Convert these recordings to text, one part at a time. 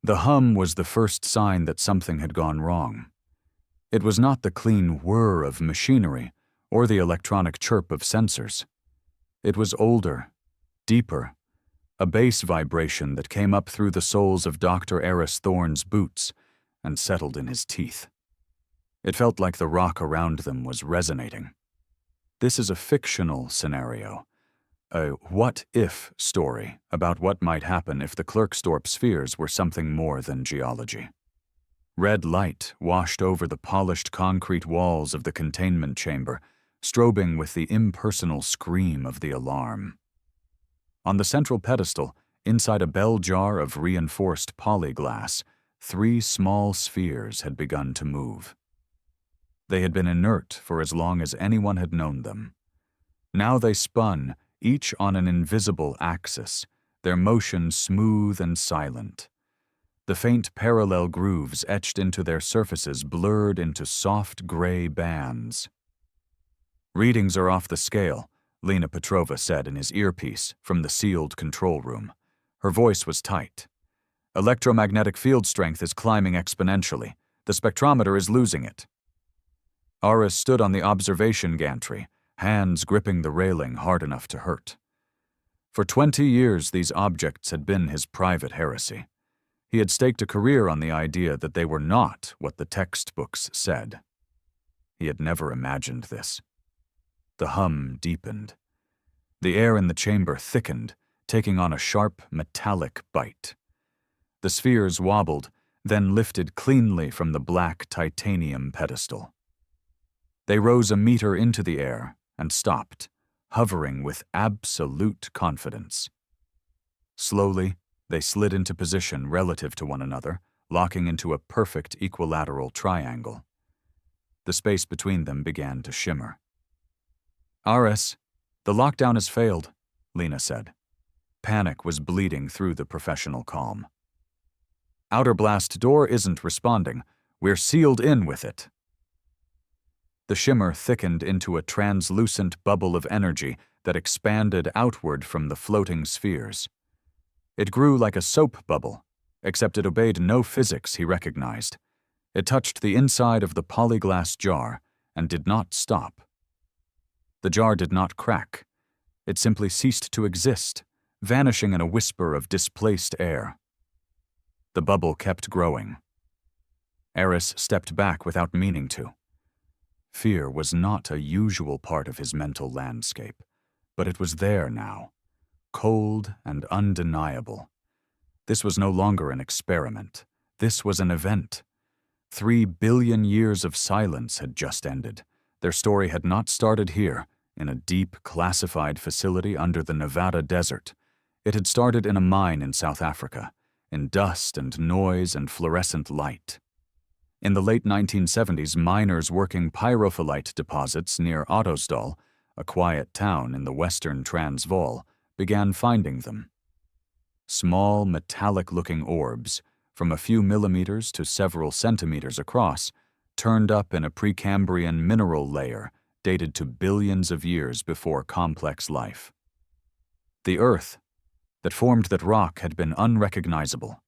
The hum was the first sign that something had gone wrong. It was not the clean whir of machinery or the electronic chirp of sensors. It was older, deeper, a bass vibration that came up through the soles of Dr. Eris Thorne's boots and settled in his teeth. It felt like the rock around them was resonating. This is a fictional scenario, a what-if story about what might happen if the Klerksdorp Spheres were something more than geology. Red light washed over the polished concrete walls of the containment chamber, strobing with the impersonal scream of the alarm. On the central pedestal, inside a bell jar of reinforced polyglass, 3 small spheres had begun to move. They had been inert for as long as anyone had known them. Now they spun, each on an invisible axis, their motion smooth and silent. The faint parallel grooves etched into their surfaces blurred into soft gray bands. "Readings are off the scale," Lena Petrova said in his earpiece from the sealed control room. Her voice was tight. "Electromagnetic field strength is climbing exponentially. The spectrometer is losing it." Aris stood on the observation gantry, hands gripping the railing hard enough to hurt. For 20 years, these objects had been his private heresy. He had staked a career on the idea that they were not what the textbooks said. He had never imagined this. The hum deepened. The air in the chamber thickened, taking on a sharp, metallic bite. The spheres wobbled, then lifted cleanly from the black titanium pedestal. They rose a meter into the air and stopped, hovering with absolute confidence. Slowly, they slid into position relative to one another, locking into a perfect equilateral triangle. The space between them began to shimmer. "Aris, the lockdown has failed," Lena said. Panic was bleeding through the professional calm. "Outer blast door isn't responding. We're sealed in with it." The shimmer thickened into a translucent bubble of energy that expanded outward from the floating spheres. It grew like a soap bubble, except it obeyed no physics he recognized. It touched the inside of the polyglass jar and did not stop. The jar did not crack. It simply ceased to exist, vanishing in a whisper of displaced air. The bubble kept growing. Eris stepped back without meaning to. Fear was not a usual part of his mental landscape, but it was there now, cold and undeniable. This was no longer an experiment. This was an event. 3 billion years of silence had just ended. Their story had not started here, in a deep, classified facility under the Nevada desert. It had started in a mine in South Africa, in dust and noise and fluorescent light. In the late 1970s, miners working pyrophyllite deposits near Ottosdal, a quiet town in the western Transvaal, began finding them. Small, metallic-looking orbs, from a few millimeters to several centimeters across, turned up in a Precambrian mineral layer dated to billions of years before complex life. The Earth that formed that rock had been unrecognizable.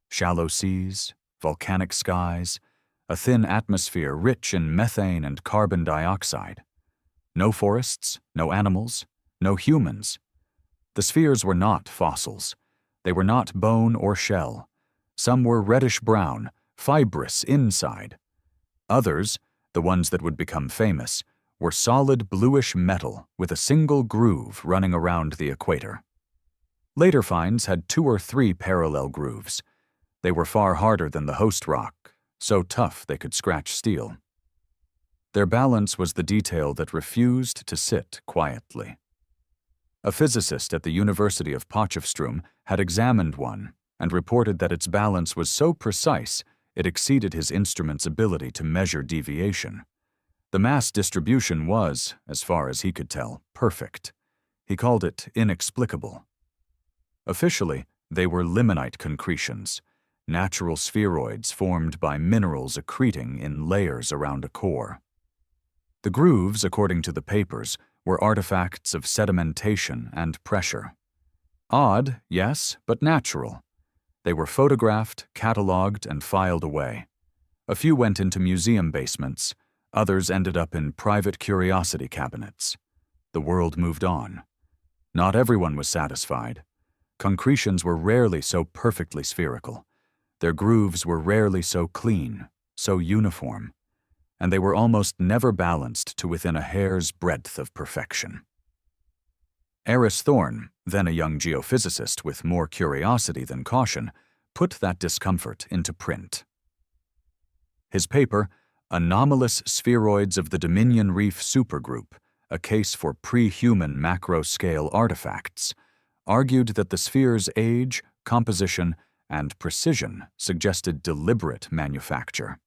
Shallow seas, volcanic skies, a thin atmosphere rich in methane and carbon dioxide. No forests, no animals, no humans. The spheres were not fossils. They were not bone or shell. Some were reddish-brown, fibrous inside. Others, the ones that would become famous, were solid bluish metal with a single groove running around the equator. Later finds had 2 or 3 parallel grooves. They were far harder than the host rock, so tough they could scratch steel. Their balance was the detail that refused to sit quietly. A physicist at the University of Potchefstroom had examined one and reported that its balance was so precise it exceeded his instrument's ability to measure deviation. The mass distribution was, as far as he could tell, perfect. He called it inexplicable. Officially, they were limonite concretions, natural spheroids formed by minerals accreting in layers around a core. The grooves, according to the papers, were artifacts of sedimentation and pressure. Odd, yes, but natural. They were photographed, catalogued, and filed away. A few went into museum basements, others ended up in private curiosity cabinets. The world moved on. Not everyone was satisfied. Concretions were rarely so perfectly spherical. Their grooves were rarely so clean, so uniform, and they were almost never balanced to within a hair's breadth of perfection. Aris Thorne, then a young geophysicist with more curiosity than caution, put that discomfort into print. His paper, Anomalous Spheroids of the Dominion Reef Supergroup, a case for pre-human macro-scale artifacts, argued that the sphere's age, composition, and precision suggested deliberate manufacture.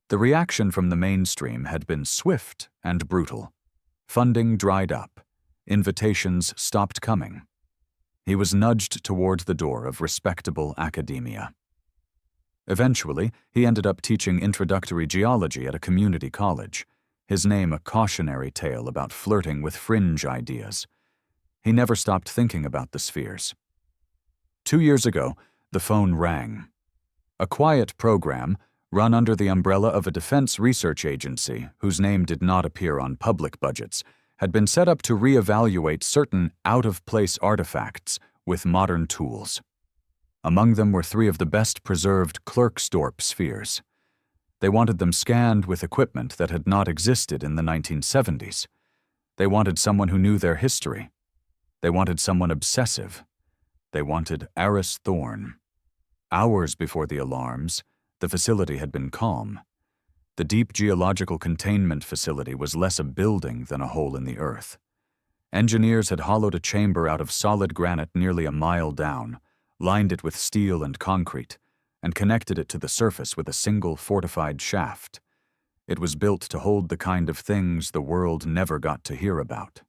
The reaction from the mainstream had been swift and brutal. Funding dried up. Invitations stopped coming. He was nudged toward the door of respectable academia. Eventually, he ended up teaching introductory geology at a community college, his name a cautionary tale about flirting with fringe ideas. He never stopped thinking about the spheres. 2 years ago, the phone rang. A quiet program, run under the umbrella of a defense research agency whose name did not appear on public budgets, had been set up to reevaluate certain out-of-place artifacts with modern tools. Among them were 3 of the best-preserved Klerksdorp Spheres. They wanted them scanned with equipment that had not existed in the 1970s. They wanted someone who knew their history. They wanted someone obsessive. They wanted Aris Thorne. Hours before the alarms, the facility had been calm. The deep geological containment facility was less a building than a hole in the earth. Engineers had hollowed a chamber out of solid granite nearly a mile down, lined it with steel and concrete, and connected it to the surface with a single fortified shaft. It was built to hold the kind of things the world never got to hear about.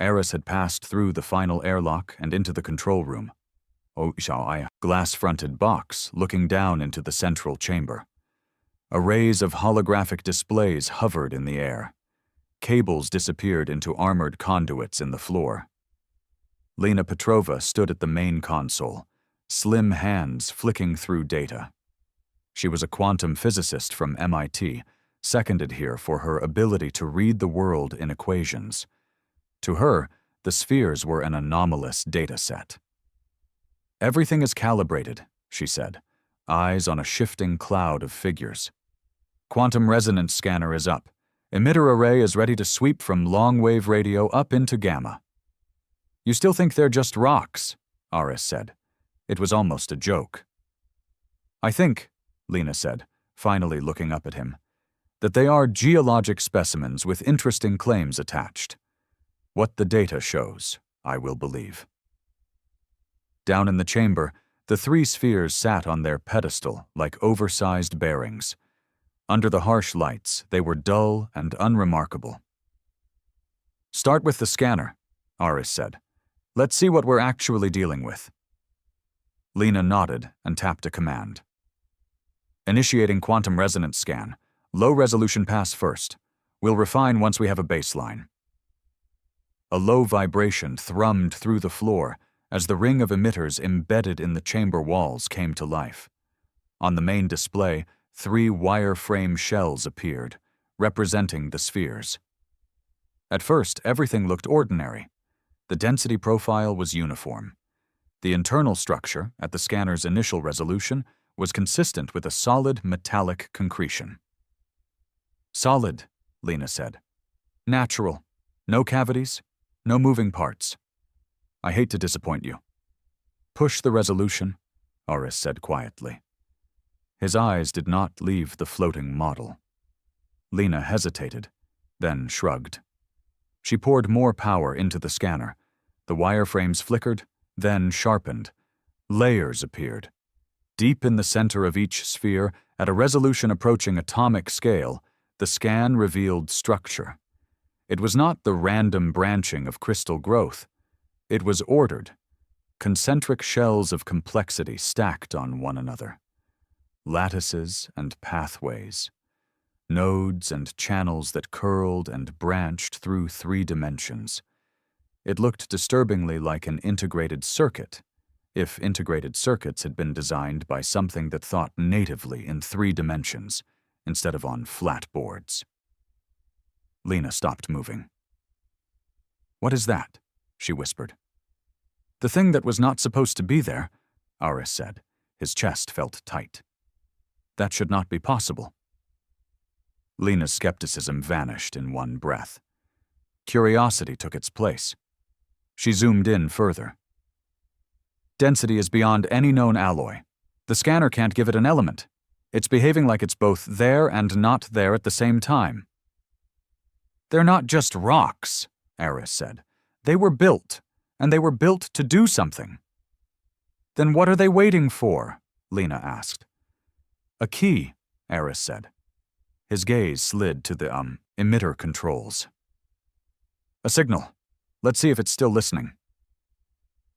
Aris had passed through the final airlock and into the control room. A glass-fronted box looking down into the central chamber. Arrays of holographic displays hovered in the air. Cables disappeared into armored conduits in the floor. Lena Petrova stood at the main console, slim hands flicking through data. She was a quantum physicist from MIT, seconded here for her ability to read the world in equations. To her, the spheres were an anomalous data set. "Everything is calibrated," she said, eyes on a shifting cloud of figures. "Quantum resonance scanner is up. Emitter array is ready to sweep from long-wave radio up into gamma." "You still think they're just rocks?" Aris said. It was almost a joke. "I think," Lena said, finally looking up at him, "that they are geologic specimens with interesting claims attached. What the data shows, I will believe." Down in the chamber, the 3 spheres sat on their pedestal like oversized bearings. Under the harsh lights, they were dull and unremarkable. "Start with the scanner," Aris said. "Let's see what we're actually dealing with." Lena nodded and tapped a command. "Initiating quantum resonance scan. Low-resolution pass first. We'll refine once we have a baseline." A low vibration thrummed through the floor as the ring of emitters embedded in the chamber walls came to life. On the main display, 3 wire-frame shells appeared, representing the spheres. At first, everything looked ordinary. The density profile was uniform. The internal structure, at the scanner's initial resolution, was consistent with a solid metallic concretion. "Solid," Lena said. "Natural. No cavities, no moving parts. I hate to disappoint you." "Push the resolution," Aris said quietly. His eyes did not leave the floating model. Lena hesitated, then shrugged. She poured more power into the scanner. The wireframes flickered, then sharpened. Layers appeared. Deep in the center of each sphere, at a resolution approaching atomic scale, the scan revealed structure. It was not the random branching of crystal growth. It was ordered, concentric shells of complexity stacked on one another. Lattices and pathways. Nodes and channels that curled and branched through 3 dimensions. It looked disturbingly like an integrated circuit, if integrated circuits had been designed by something that thought natively in 3 dimensions instead of on flat boards. Lena stopped moving. "What is that?" she whispered. "The thing that was not supposed to be there," Aris said. His chest felt tight. "That should not be possible." Lena's skepticism vanished in one breath. Curiosity took its place. She zoomed in further. "Density is beyond any known alloy. The scanner can't give it an element. It's behaving like it's both there and not there at the same time." "They're not just rocks," Aris said. "They were built, and they were built to do something." "Then what are they waiting for?" Lena asked. "A key," Aris said. His gaze slid to the emitter controls. "A signal. Let's see if it's still listening."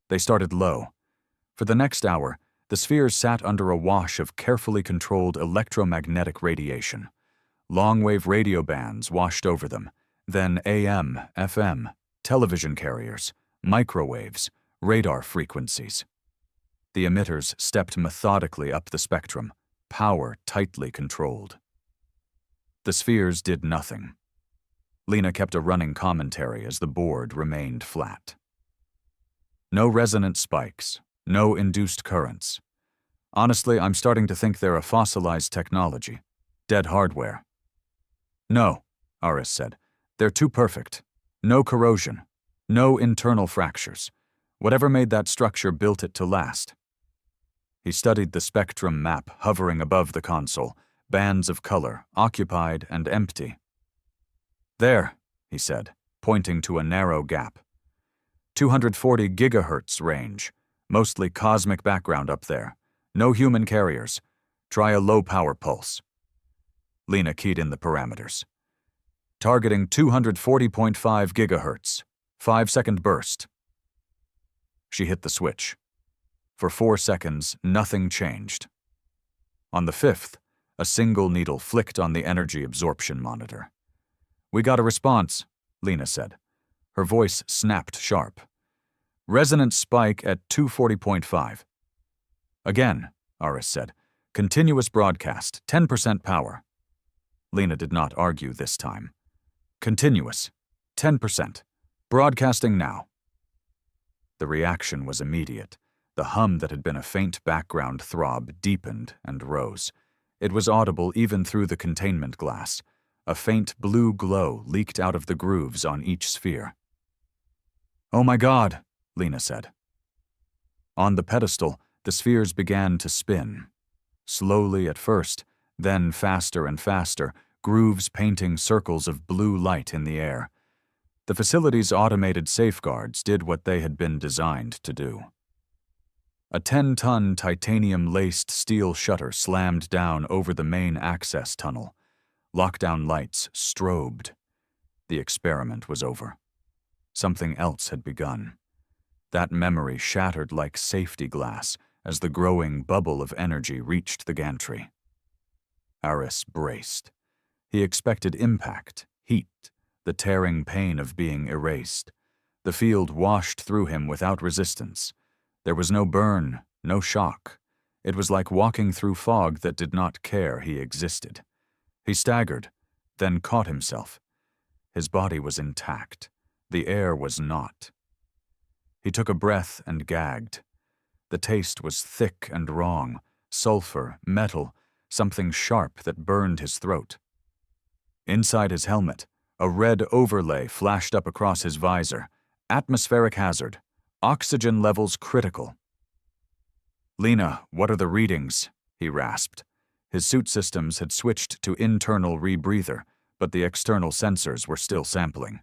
They started low. For the next hour, the spheres sat under a wash of carefully controlled electromagnetic radiation. Long-wave radio bands washed over them, then AM, FM, television carriers, microwaves, radar frequencies. The emitters stepped methodically up the spectrum, power tightly controlled. The spheres did nothing. Lena kept a running commentary as the board remained flat. No resonant spikes, no induced currents. Honestly, I'm starting to think they're a fossilized technology, dead hardware. "No," Aris said. "They're too perfect. No corrosion, no internal fractures. Whatever made that structure built it to last." He studied the spectrum map hovering above the console, bands of color, occupied and empty. "There," he said, pointing to a narrow gap. 240 gigahertz range, mostly cosmic background up there. No human carriers. Try a low-power pulse." Lena keyed in the parameters. "Targeting 240.5 gigahertz. 5-second burst." She hit the switch. For 4 seconds, nothing changed. On the 5th, a single needle flicked on the energy absorption monitor. "We got a response," Lena said. Her voice snapped sharp. "Resonance spike at 240.5. "Again," Aris said. "Continuous broadcast, 10% power." Lena did not argue this time. "Continuous, 10%. Broadcasting now." The reaction was immediate. The hum that had been a faint background throb deepened and rose. It was audible even through the containment glass. A faint blue glow leaked out of the grooves on each sphere. "Oh my God," Lena said. On the pedestal, the spheres began to spin. Slowly at first, then faster and faster, grooves painting circles of blue light in the air. The facility's automated safeguards did what they had been designed to do. A 10-ton titanium-laced steel shutter slammed down over the main access tunnel. Lockdown lights strobed. The experiment was over. Something else had begun. That memory shattered like safety glass as the growing bubble of energy reached the gantry. Aris braced. He expected impact, heat, the tearing pain of being erased. The field washed through him without resistance. There was no burn, no shock. It was like walking through fog that did not care he existed. He staggered, then caught himself. His body was intact. The air was not. He took a breath and gagged. The taste was thick and wrong, sulfur, metal, something sharp that burned his throat. Inside his helmet, a red overlay flashed up across his visor. Atmospheric hazard. Oxygen levels critical. "Lena, what are the readings?" he rasped. His suit systems had switched to internal rebreather, but the external sensors were still sampling.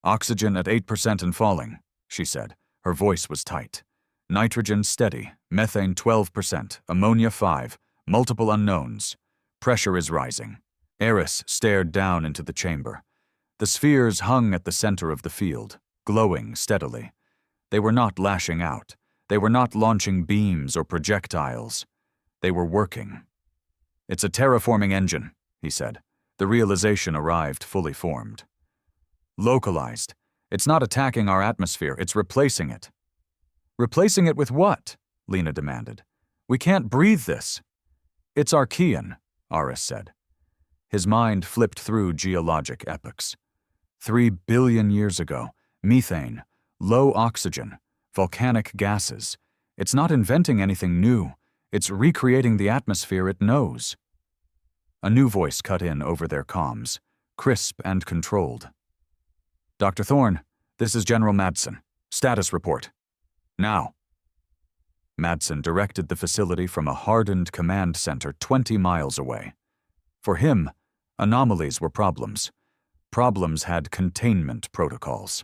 "Oxygen at 8% and falling," she said. Her voice was tight. "Nitrogen steady, methane 12%, ammonia 5, multiple unknowns. Pressure is rising." Aris stared down into the chamber. The spheres hung at the center of the field, glowing steadily. They were not lashing out. They were not launching beams or projectiles. They were working. "It's a terraforming engine," he said. The realization arrived fully formed. "Localized. It's not attacking our atmosphere, it's replacing it." Replacing it with what? Lena demanded. We can't breathe this. It's Archean, Aris said. His mind flipped through geologic epochs. 3 billion years ago, methane, low oxygen, volcanic gases. It's not inventing anything new. It's recreating the atmosphere it knows. A new voice cut in over their comms, crisp and controlled. Dr. Thorne, this is General Madsen. Status report. Now. Madsen directed the facility from a hardened command center 20 miles away. For him, anomalies were problems. Problems had containment protocols.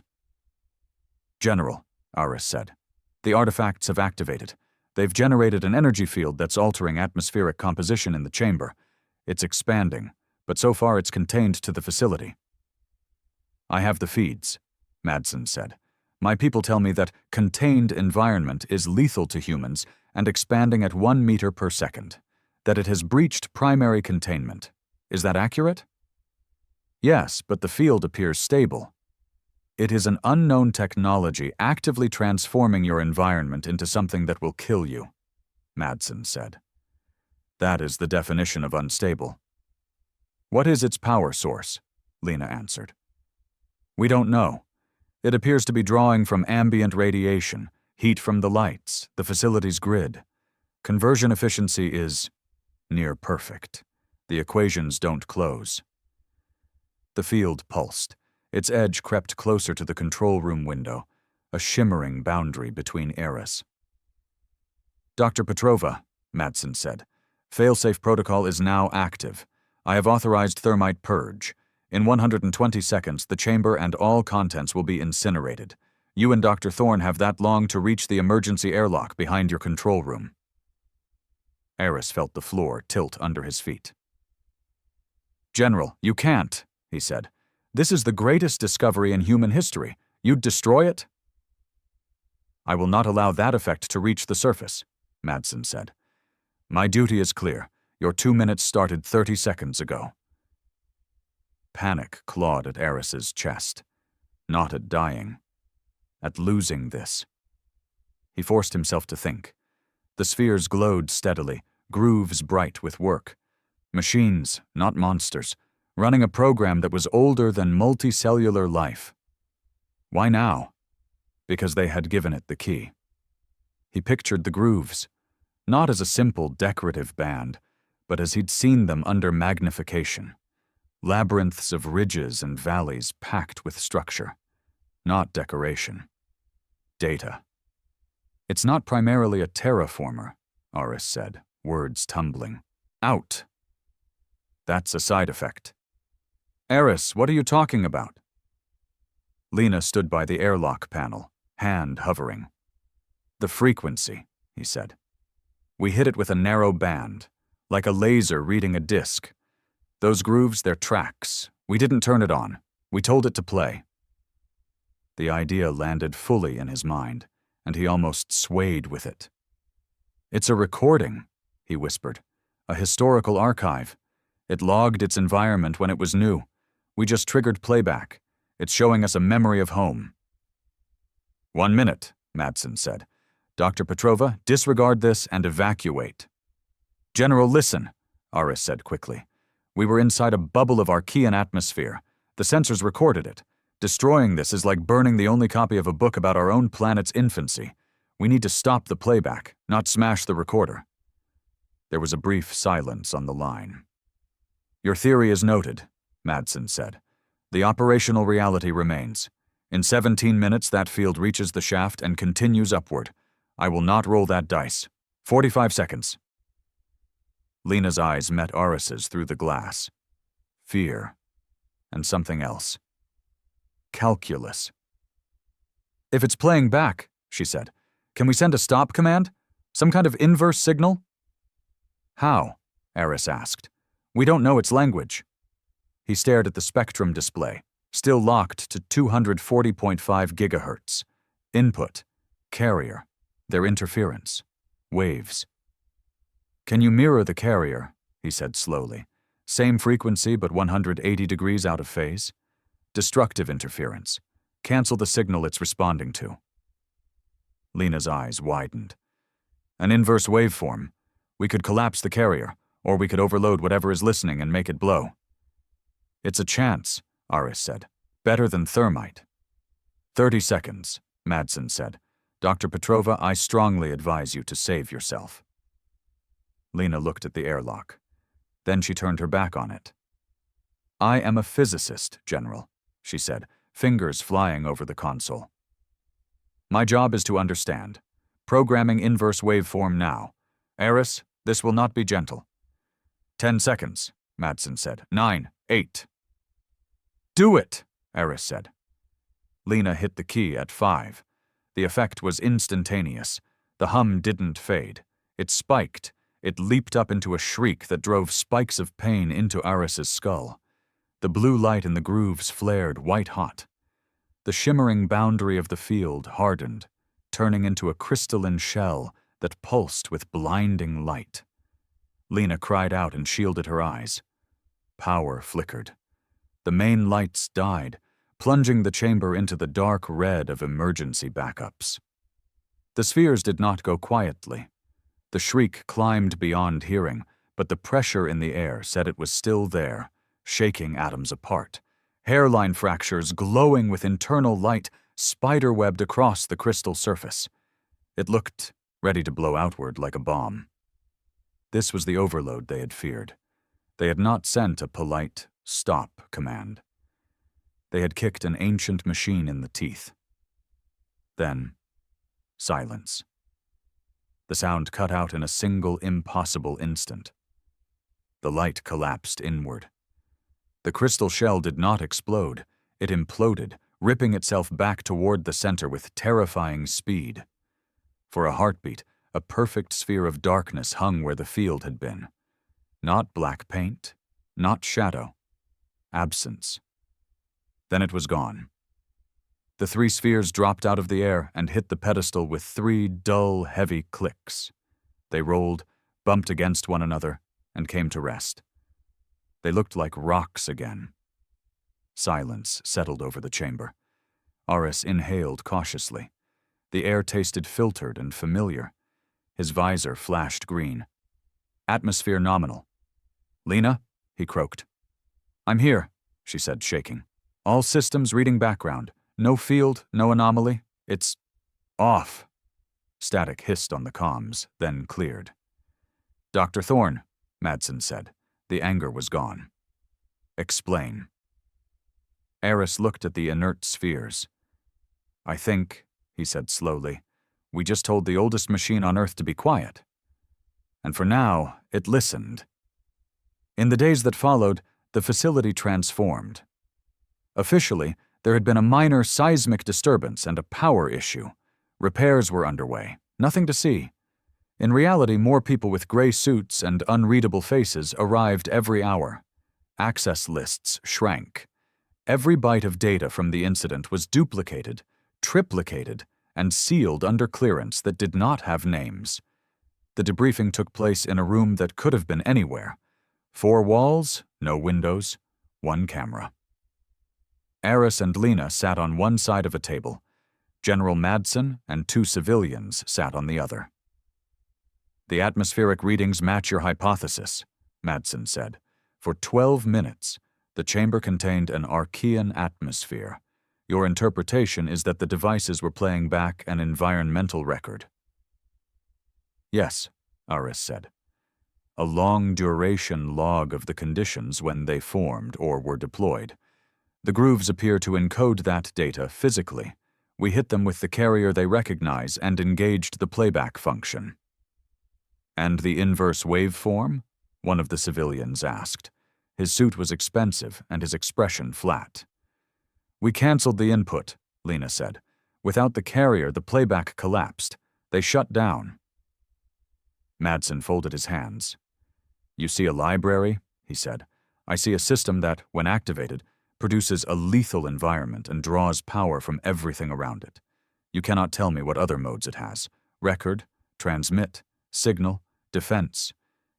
General, Aris said, the artifacts have activated. They've generated an energy field that's altering atmospheric composition in the chamber. It's expanding, but so far it's contained to the facility. I have the feeds, Madsen said. My people tell me that contained environment is lethal to humans and expanding at 1 meter per second, that it has breached primary containment. Is that accurate? Yes, but the field appears stable. It is an unknown technology actively transforming your environment into something that will kill you, Madsen said. That is the definition of unstable. What is its power source? Lena answered. We don't know. It appears to be drawing from ambient radiation, heat from the lights, the facility's grid. Conversion efficiency is near perfect. The equations don't close. The field pulsed. Its edge crept closer to the control room window, a shimmering boundary between eras. Dr. Petrova, Madsen said, failsafe protocol is now active. I have authorized thermite purge. In 120 seconds, the chamber and all contents will be incinerated. You and Dr. Thorne have that long to reach the emergency airlock behind your control room. Aris felt the floor tilt under his feet. General, you can't, he said. This is the greatest discovery in human history. You'd destroy it? I will not allow that effect to reach the surface, Madsen said. My duty is clear. Your 2 minutes started 30 seconds ago. Panic clawed at Aris's chest. Not at dying. At losing this. He forced himself to think. The spheres glowed steadily, grooves bright with work. Machines, not monsters, running a program that was older than multicellular life. Why now? Because they had given it the key. He pictured the grooves, not as a simple decorative band, but as he'd seen them under magnification. Labyrinths of ridges and valleys packed with structure. Not decoration. Data. It's not primarily a terraformer, Aris said, words tumbling. Out. That's a side effect. Aris, what are you talking about? Lena stood by the airlock panel, hand hovering. The frequency, he said. We hit it with a narrow band, like a laser reading a disc. Those grooves, they're tracks. We didn't turn it on. We told it to play. The idea landed fully in his mind, and he almost swayed with it. It's a recording, he whispered. A historical archive. It logged its environment when it was new. We just triggered playback. It's showing us a memory of home. 1 minute, Madsen said. Dr. Petrova, disregard this and evacuate. General, listen, Aris said quickly. We were inside a bubble of Archean atmosphere. The sensors recorded it. Destroying this is like burning the only copy of a book about our own planet's infancy. We need to stop the playback, not smash the recorder. There was a brief silence on the line. Your theory is noted, Madsen said. The operational reality remains. In 17 minutes, that field reaches the shaft and continues upward. I will not roll that dice. 45 seconds. Lena's eyes met Aris's through the glass. Fear. And something else. Calculus. If it's playing back, she said, can we send a stop command? Some kind of inverse signal? How? Aris asked. We don't know its language. He stared at the spectrum display, still locked to 240.5 gigahertz. Input. Carrier. Their interference. Waves. Can you mirror the carrier? He said slowly. Same frequency but 180 degrees out of phase. Destructive interference. Cancel the signal it's responding to. Lena's eyes widened. An inverse waveform. We could collapse the carrier, or we could overload whatever is listening and make it blow. It's a chance, Aris said. Better than thermite. 30 seconds, Madsen said. Dr. Petrova, I strongly advise you to save yourself. Lena looked at the airlock. Then she turned her back on it. I am a physicist, General, she said, fingers flying over the console. My job is to understand. Programming inverse waveform now. Aris, this will not be gentle. 10 seconds, Madsen said. 9, 8. Do it, Aris said. Lena hit the key at 5. The effect was instantaneous. The hum didn't fade. It spiked. It leaped up into a shriek that drove spikes of pain into Aris's skull. The blue light in the grooves flared white-hot. The shimmering boundary of the field hardened, turning into a crystalline shell that pulsed with blinding light. Lena cried out and shielded her eyes. Power flickered. The main lights died, plunging the chamber into the dark red of emergency backups. The spheres did not go quietly. The shriek climbed beyond hearing, but the pressure in the air said it was still there, shaking atoms apart. Hairline fractures glowing with internal light spiderwebbed across the crystal surface. It looked ready to blow outward like a bomb. This was the overload they had feared. They had not sent a polite stop command. They had kicked an ancient machine in the teeth. Then, silence. The sound cut out in a single impossible instant. The light collapsed inward. The crystal shell did not explode. It imploded, ripping itself back toward the center with terrifying speed. For a heartbeat, a perfect sphere of darkness hung where the field had been. Not black paint, not shadow. Absence. Then it was gone. The 3 spheres dropped out of the air and hit the pedestal with 3 dull, heavy clicks. They rolled, bumped against one another, and came to rest. They looked like rocks again. Silence settled over the chamber. Aris inhaled cautiously. The air tasted filtered and familiar. His visor flashed green. Atmosphere nominal. Lena, he croaked. I'm here, she said, shaking. All systems reading background. No field, no anomaly. It's off. Static hissed on the comms, then cleared. Dr. Thorne, Madsen said. The anger was gone. Explain. Aris looked at the inert spheres. I think, he said slowly, we just told the oldest machine on Earth to be quiet. And for now, it listened. In the days that followed, the facility transformed. Officially, there had been a minor seismic disturbance and a power issue. Repairs were underway. Nothing to see. In reality, more people with gray suits and unreadable faces arrived every hour. Access lists shrank. Every byte of data from the incident was duplicated, triplicated, and sealed under clearance that did not have names. The debriefing took place in a room that could have been anywhere. 4 walls, no windows, 1 camera. Aris and Lena sat on one side of a table. General Madsen and 2 civilians sat on the other. The atmospheric readings match your hypothesis, Madsen said. For 12 minutes, the chamber contained an Archean atmosphere. Your interpretation is that the devices were playing back an environmental record. Yes, Aris said. A long-duration log of the conditions when they formed or were deployed. The grooves appear to encode that data physically. We hit them with the carrier they recognize and engaged the playback function. And the inverse waveform? One of the civilians asked. His suit was expensive and his expression flat. We canceled the input, Lena said. Without the carrier, the playback collapsed. They shut down. Madsen folded his hands. You see a library? He said. I see a system that, when activated, produces a lethal environment and draws power from everything around it. You cannot tell me what other modes it has. Record, transmit, signal, defense.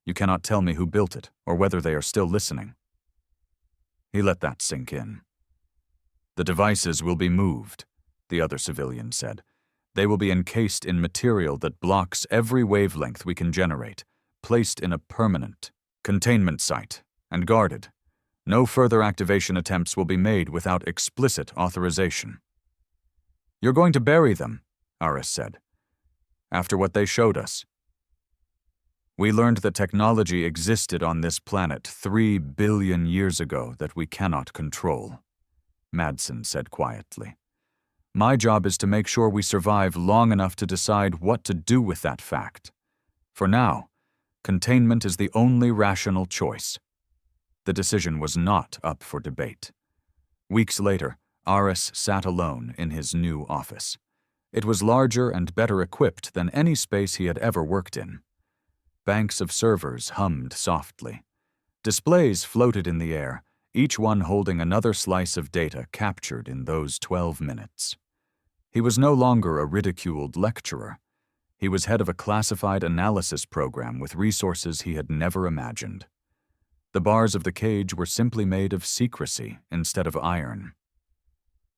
You cannot tell me who built it or whether they are still listening. He let that sink in. The devices will be moved, the other civilian said. They will be encased in material that blocks every wavelength we can generate, placed in a permanent containment site, and guarded. No further activation attempts will be made without explicit authorization. You're going to bury them, Aris said. After what they showed us. We learned that technology existed on this planet 3 billion years ago that we cannot control, Madsen said quietly. My job is to make sure we survive long enough to decide what to do with that fact. For now, containment is the only rational choice. The decision was not up for debate. Weeks later, Aris sat alone in his new office. It was larger and better equipped than any space he had ever worked in. Banks of servers hummed softly. Displays floated in the air, each one holding another slice of data captured in those 12 minutes. He was no longer a ridiculed lecturer. He was head of a classified analysis program with resources he had never imagined. The bars of the cage were simply made of secrecy instead of iron.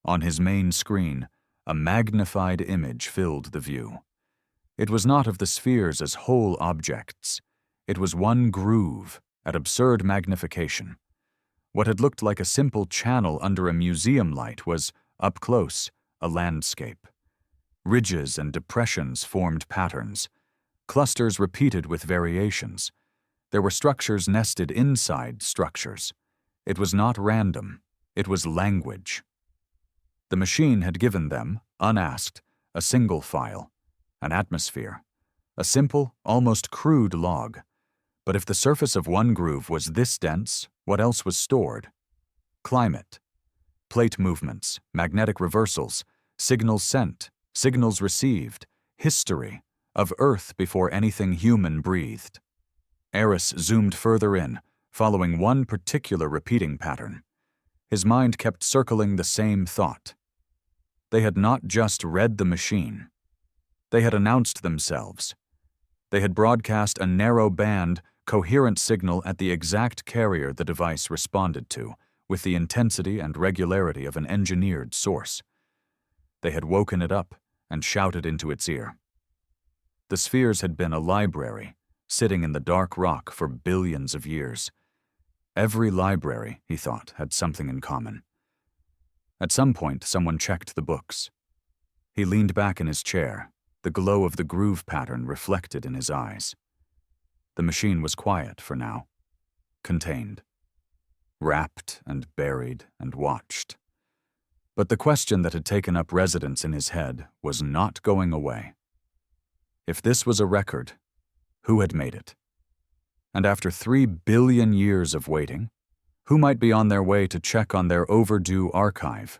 On his main screen, a magnified image filled the view. It was not of the spheres as whole objects. It was one groove at absurd magnification. What had looked like a simple channel under a museum light was, up close, a landscape. Ridges and depressions formed patterns. Clusters repeated with variations. There were structures nested inside structures. It was not random. It was language. The machine had given them, unasked, a single file, an atmosphere, a simple, almost crude log. But if the surface of one groove was this dense, what else was stored? Climate, plate movements, magnetic reversals, signals sent, signals received, history of Earth before anything human breathed. Aris zoomed further in, following one particular repeating pattern. His mind kept circling the same thought. They had not just read the machine. They had announced themselves. They had broadcast a narrow-band, coherent signal at the exact carrier the device responded to, with the intensity and regularity of an engineered source. They had woken it up and shouted into its ear. The spheres had been a library, sitting in the dark rock for billions of years. Every library, he thought, had something in common. At some point, someone checked the books. He leaned back in his chair, the glow of the groove pattern reflected in his eyes. The machine was quiet for now, contained, wrapped and buried and watched. But the question that had taken up residence in his head was not going away. If this was a record, who had made it? And after 3 billion years of waiting, who might be on their way to check on their overdue archive?